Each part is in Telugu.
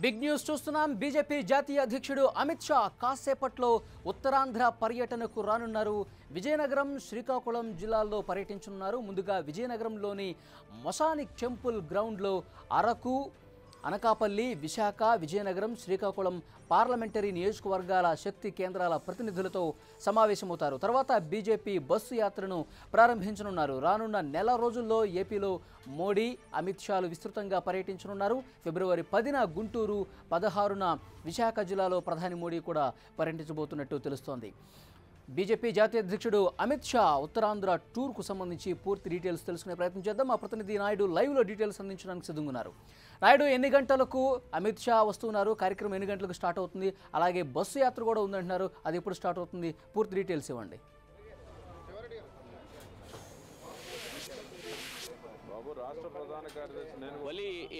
బిగ్ న్యూస్ చూస్తున్నాం. బీజేపీ జాతీయ అధ్యక్షుడు అమిత్ షా కాసేపట్లో ఉత్తరాంధ్ర పర్యటనకు రానున్నారు. విజయనగరం, శ్రీకాకుళం జిల్లాల్లో పర్యటించనున్నారు. ముందుగా విజయనగరంలోని మొసానిక్ టెంపుల్ గ్రౌండ్లో అరకు, అనకాపల్లి, విశాఖ, విజయనగరం, శ్రీకాకుళం పార్లమెంటరీ నియోజకవర్గాల శక్తి కేంద్రాల ప్రతినిధులతో సమావేశమవుతారు. తర్వాత బీజేపీ బస్సు యాత్రను ప్రారంభించనున్నారు. రానున్న నెల రోజుల్లో ఏపీలో మోడీ, అమిత్ షాలు విస్తృతంగా పర్యటించనున్నారు. ఫిబ్రవరి 10న గుంటూరు, 16న విశాఖ జిల్లాలో ప్రధాని మోడీ కూడా పర్యటించబోతున్నట్టు తెలుస్తోంది. బీజేపీ జాతీయ అధ్యక్షుడు అమిత్ షా ఉత్తరాంధ్ర టూర్కు సంబంధించి పూర్తి డీటెయిల్స్ తెలుసుకునే ప్రయత్నం చేద్దాం. మా ప్రతినిధి నాయుడు లైవ్లో డీటెయిల్స్ అందించడానికి సిద్ధంగా. నాయుడు, ఎన్ని గంటలకు అమిత్ షా వస్తున్నారు? కార్యక్రమం ఎన్ని గంటలకు స్టార్ట్ అవుతుంది? అలాగే బస్సు యాత్ర కూడా ఉందంటున్నారు, అది ఎప్పుడు స్టార్ట్ అవుతుంది? పూర్తి డీటెయిల్స్ ఇవ్వండి.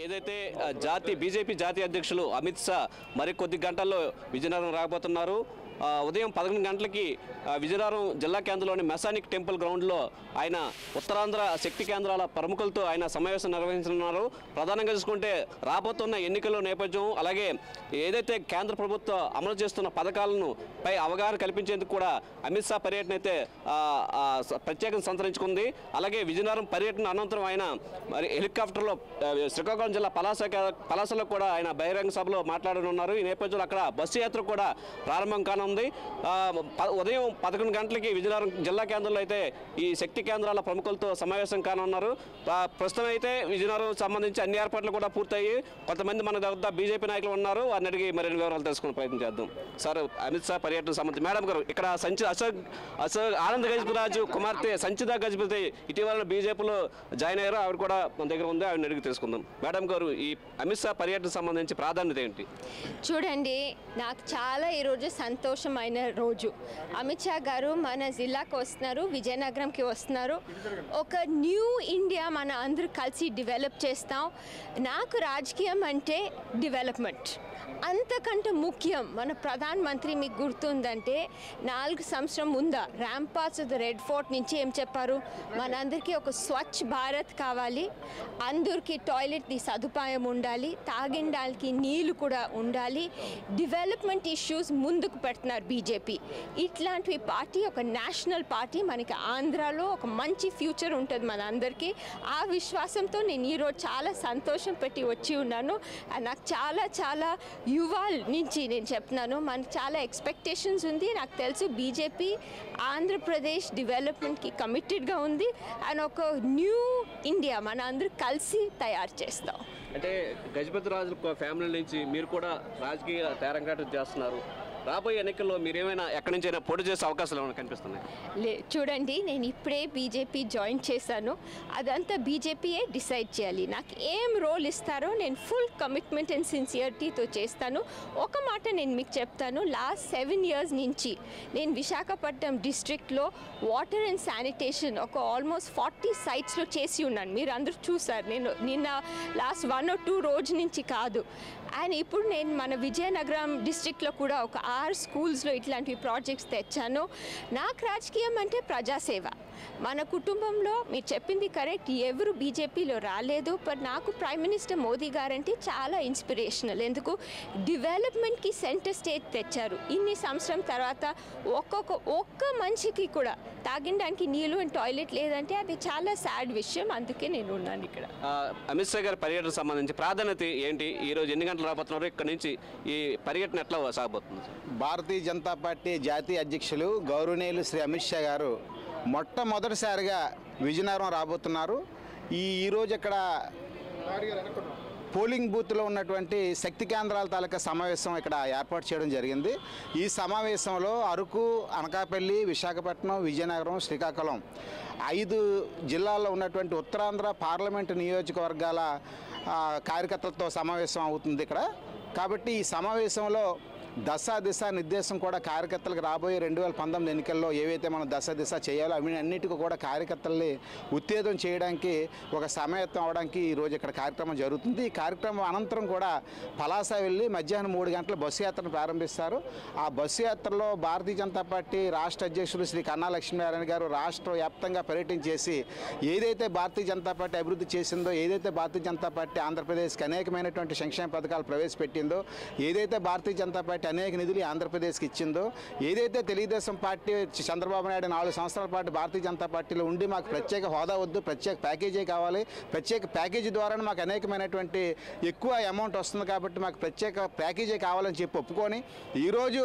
ఏదైతే బీజేపీ జాతీయ అధ్యక్షులు అమిత్ షా మరికొద్ది గంటల్లో విజయనగరం రాబోతున్నారు. ఉదయం 11 గంటలకి విజయనగరం జిల్లా కేంద్రంలోని మెసానిక్ టెంపుల్ గ్రౌండ్లో ఆయన ఉత్తరాంధ్ర శక్తి కేంద్రాల ప్రముఖులతో ఆయన సమావేశం నిర్వహించనున్నారు. ప్రధానంగా చూసుకుంటే రాబోతున్న ఎన్నికల నేపథ్యం, అలాగే ఏదైతే కేంద్ర ప్రభుత్వం అమలు చేస్తున్న పథకాలను పై అవగాహన కల్పించేందుకు కూడా అమిత్ షా పర్యటన అయితే ప్రత్యేకంగా సంతరించుకుంది. అలాగే విజయనగరం పర్యటన అనంతరం ఆయన మరి హెలికాప్టర్లో శ్రీకాకుళం జిల్లా పలాసలో కూడా ఆయన బహిరంగ సభలో మాట్లాడనున్నారు. ఈ నేపథ్యంలో అక్కడ బస్సు యాత్ర కూడా ప్రారంభం కానుంది. ఉదయం 11 గంటలకి విజయనగరం జిల్లా కేంద్రంలో అయితే ఈ శక్తి కేంద్రాల ప్రముఖులతో సమావేశం కానున్నారు. ప్రస్తుతం అయితే విజయనగరం సంబంధించి అన్ని ఏర్పాట్లు కూడా పూర్తయ్యి కొంతమంది మన దగ్గర బీజేపీ నాయకులు ఉన్నారు. వారిని అడిగి మరిన్ని వివరాలు తెలుసుకునే ప్రయత్నం చేద్దాం. సార్, అమిత్ షా పర్యటన సంబంధించి మేడం గారు, ఇక్కడ ఆనంద్ గజపతిరాజు కుమార్తె సంచిత గజపతి ఇటీవల బీజేపీలో జాయిన్ అయ్యారు. ఆవిడ కూడా మన దగ్గర ఉంది, ఆవిడని అడిగి తెలుసుకుందాం. మేడం గారు, ఈ అమిత్ షా పర్యటన సంబంధించి ప్రాధాన్యత ఏంటి? చూడండి, నాకు చాలా ఈరోజు సంతోషమైన రోజు. అమిత్ షా గారు మన జిల్లాకు వస్తున్నారు, విజయనగరంకి వస్తున్నారు. ఒక న్యూ ఇండియా మన అందరూ కలిసి డెవలప్ చేస్తాం. నాకు రాజకీయం అంటే డెవలప్మెంట్ అంతకంటే ముఖ్యం. మన ప్రధానమంత్రి మీకు గుర్తుందంటే 4 సంవత్సరం ముందా ర్యాంపాస్ ఆఫ్ ద రెడ్ ఫోర్ట్ నుంచి ఏం చెప్పారు? మనందరికీ ఒక స్వచ్ఛ భారత్ కావాలి, అందరికీ టాయిలెట్ సదుపాయం ఉండాలి, తాగిండానికి నీళ్ళు కూడా ఉండాలి, డెవలప్మెంట్ ఇష్యూస్ ముందుకు పెడుతున్నారు బీజేపీ. ఇట్లాంటి పార్టీ ఒక నేషనల్ పార్టీ, మనకి ఆంధ్రాలో ఒక మంచి ఫ్యూచర్ ఉంటుంది మన అందరికీ. ఆ విశ్వాసంతో నేను ఈరోజు చాలా సంతోషం పెట్టి వచ్చి ఉన్నాను. నాకు చాలా యువాల్ నుంచి నేను చెప్తున్నాను, మనకు చాలా ఎక్స్పెక్టేషన్స్ ఉంది. నాకు తెలుసు బీజేపీ ఆంధ్రప్రదేశ్ డెవలప్మెంట్కి కమిటెడ్గా ఉంది. అండ్ ఒక న్యూ ఇండియా మన అందరూ కలిసి తయారు చేస్తాం. అంటే గజపతి రాజు ఫ్యామిలీ నుంచి మీరు కూడా రాజకీయ తేరంగాటం చేస్తున్నారు. రాబోయే ఎన్నికల్లో మీరేమైనా ఎక్కడి నుంచి అయినా పోటీ చేసే అవకాశాలు ఏమైనా కనిపిస్తున్నాయి? చూడండి, నేను ఇప్పుడే బీజేపీ జాయిన్ చేశాను. అదంతా బీజేపీయే డిసైడ్ చేయాలి. నాకు ఏం రోల్ ఇస్తారో నేను ఫుల్ కమిట్మెంట్ అండ్ సిన్సియరిటీతో చేస్తాను. ఒక మాట నేను మీకు చెప్తాను, లాస్ట్ 7 years నుంచి నేను విశాఖపట్నం డిస్ట్రిక్ట్లో వాటర్ అండ్ శానిటేషన్ ఒక ఆల్మోస్ట్ 40 sites చేసి ఉన్నాను. మీరు అందరూ చూసారు. నేను నిన్న లాస్ట్ 1 or 2 రోజు నుంచి కాదు. అండ్ ఇప్పుడు నేను మన విజయనగరం డిస్ట్రిక్ట్లో కూడా ఒక 6 schools ఇట్లాంటి ప్రాజెక్ట్స్ తెచ్చాను. నాకు రాజకీయం అంటే ప్రజాసేవ. మన కుటుంబంలో మీరు చెప్పింది కరెక్ట్, ఎవరు బీజేపీలో రాలేదు. బట్ నాకు ప్రైమ్ మినిస్టర్ మోదీ గారంటే చాలా ఇన్స్పిరేషనల్. ఎందుకు డెవలప్మెంట్కి సెంటర్ స్టేజ్ తెచ్చారు. ఇన్ని సంవత్సరం తర్వాత ఒక్క మనిషికి కూడా తాగడానికి నీళ్ళు అండ్ టాయిలెట్ లేదంటే అది చాలా సాడ్ విషయం. అందుకే నేను ఉన్నాను ఇక్కడ. అమిత్ షా గారి పర్యటన సంబంధించి ప్రాధాన్యత ఏంటి? ఈరోజు ఎన్ని గంటలు రాబోతున్నారు? ఇక్కడ నుంచి ఈ పర్యటన ఎట్లా సాగబోతుంది? భారతీయ జనతా పార్టీ జాతీయ అధ్యక్షులు గౌరవనీయులు శ్రీ అమిత్ షా గారు మొట్టమొదటిసారిగా విజయనగరం రాబోతున్నారు. ఈరోజు ఇక్కడ పోలింగ్ బూత్లో ఉన్నటువంటి శక్తి కేంద్రాల తాలూకా సమావేశం ఇక్కడ ఏర్పాటు చేయడం జరిగింది. ఈ సమావేశంలో అరకు, అనకాపల్లి, విశాఖపట్నం, విజయనగరం, శ్రీకాకుళం 5 జిల్లాల్లో ఉన్నటువంటి ఉత్తరాంధ్ర పార్లమెంటు నియోజకవర్గాల కార్యకర్తలతో సమావేశం అవుతుంది ఇక్కడ. కాబట్టి ఈ సమావేశంలో దిశ నిర్దేశం కూడా కార్యకర్తలకు రాబోయే 2019 ఎన్నికల్లో ఏవైతే మనం దిశ చేయాలో అవి అన్నిటికీ కూడా కార్యకర్తల్ని ఉత్తేజం చేయడానికి ఒక సమాయత్తం అవడానికి ఈరోజు ఇక్కడ కార్యక్రమం జరుగుతుంది. ఈ కార్యక్రమం అనంతరం కూడా పలాస వెళ్ళి మధ్యాహ్నం 3 గంటల బస్సు యాత్రను ప్రారంభిస్తారు. ఆ బస్సు యాత్రలో భారతీయ జనతా పార్టీ రాష్ట్ర అధ్యక్షులు శ్రీ కన్నా లక్ష్మీనారాయణ గారు రాష్ట్ర వ్యాప్తంగా పర్యటించేసి ఏదైతే భారతీయ జనతా పార్టీ అభివృద్ధి చేసిందో, ఏదైతే భారతీయ జనతా పార్టీ ఆంధ్రప్రదేశ్కి అనేకమైనటువంటి సంక్షేమ పథకాలు ప్రవేశపెట్టిందో, ఏదైతే భారతీయ జనతా పార్టీ అనేక నిధులు ఆంధ్రప్రదేశ్కి ఇచ్చిందో, ఏదైతే తెలుగుదేశం పార్టీ చంద్రబాబు నాయుడు 4 సంవత్సరాల పాటు భారతీయ జనతా పార్టీలో ఉండి మాకు ప్రత్యేక హోదా వద్దు, ప్రత్యేక ప్యాకేజీ కావాలి, ప్రత్యేక ప్యాకేజీ ద్వారా మాకు అనేకమైనటువంటి ఎక్కువ అమౌంట్ వస్తుంది కాబట్టి మాకు ప్రత్యేక ప్యాకేజీ కావాలని చెప్పి ఒప్పుకొని ఈరోజు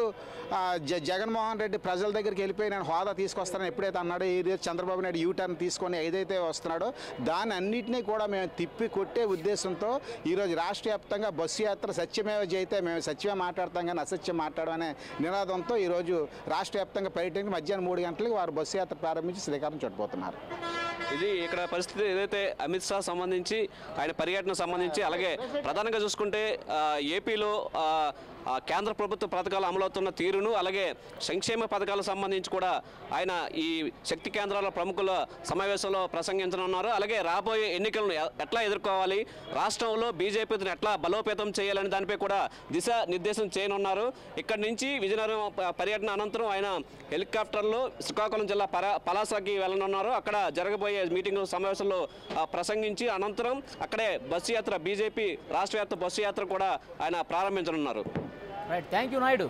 జగన్మోహన్ రెడ్డి ప్రజల దగ్గరికి వెళ్ళిపోయి నేను హోదా తీసుకొస్తానని ఎప్పుడైతే అన్నాడో, ఈరోజు చంద్రబాబు నాయుడు యూటర్న్ తీసుకొని ఏదైతే వస్తున్నాడో దాన్ని అన్నింటినీ కూడా మేము తిప్పి కొట్టే ఉద్దేశంతో ఈరోజు రాష్ట్ర వ్యాప్తంగా బస్సు యాత్ర సత్యమేవ జయితే, మేము సత్యమే మాట్లాడతాం కానీ అసత్యం మాట్లాడమనే నినాదంతో ఈరోజు రాష్ట్ర వ్యాప్తంగా పర్యటనకి మధ్యాహ్నం 3 గంటలకు వారు బస్సు యాత్ర ప్రారంభించి శ్రీకారం చుట్టబోతున్నారు. ఇది ఇక్కడ పరిస్థితి ఏదైతే అమిత్ షా సంబంధించి ఆయన పర్యటన సంబంధించి, అలాగే ప్రధానంగా చూసుకుంటే ఏపీలో కేంద్ర ప్రభుత్వ పథకాలు అమలవుతున్న తీరును, అలాగే సంక్షేమ పథకాలకు సంబంధించి కూడా ఆయన ఈ శక్తి కేంద్రాల ప్రముఖుల సమావేశంలో ప్రసంగించనున్నారు. అలాగే రాబోయే ఎన్నికలను ఎట్లా ఎదుర్కోవాలి, రాష్ట్రంలో బీజేపీని ఎట్లా బలోపేతం చేయాలని దానిపై కూడా దిశానిర్దేశం చేయనున్నారు. ఇక్కడి నుంచి విజయనగరం పర్యటన అనంతరం ఆయన హెలికాప్టర్లో శ్రీకాకుళం జిల్లా పలాసకి వెళ్ళనున్నారు. అక్కడ జరగబోయే మీటింగ్ సమావేశంలో ప్రసంగించి అనంతరం అక్కడే బస్సు యాత్ర, బీజేపీ రాష్ట్ర వ్యాప్త బస్సు యాత్ర కూడా ఆయన ప్రారంభించనున్నారు. Right, thank you Naidu.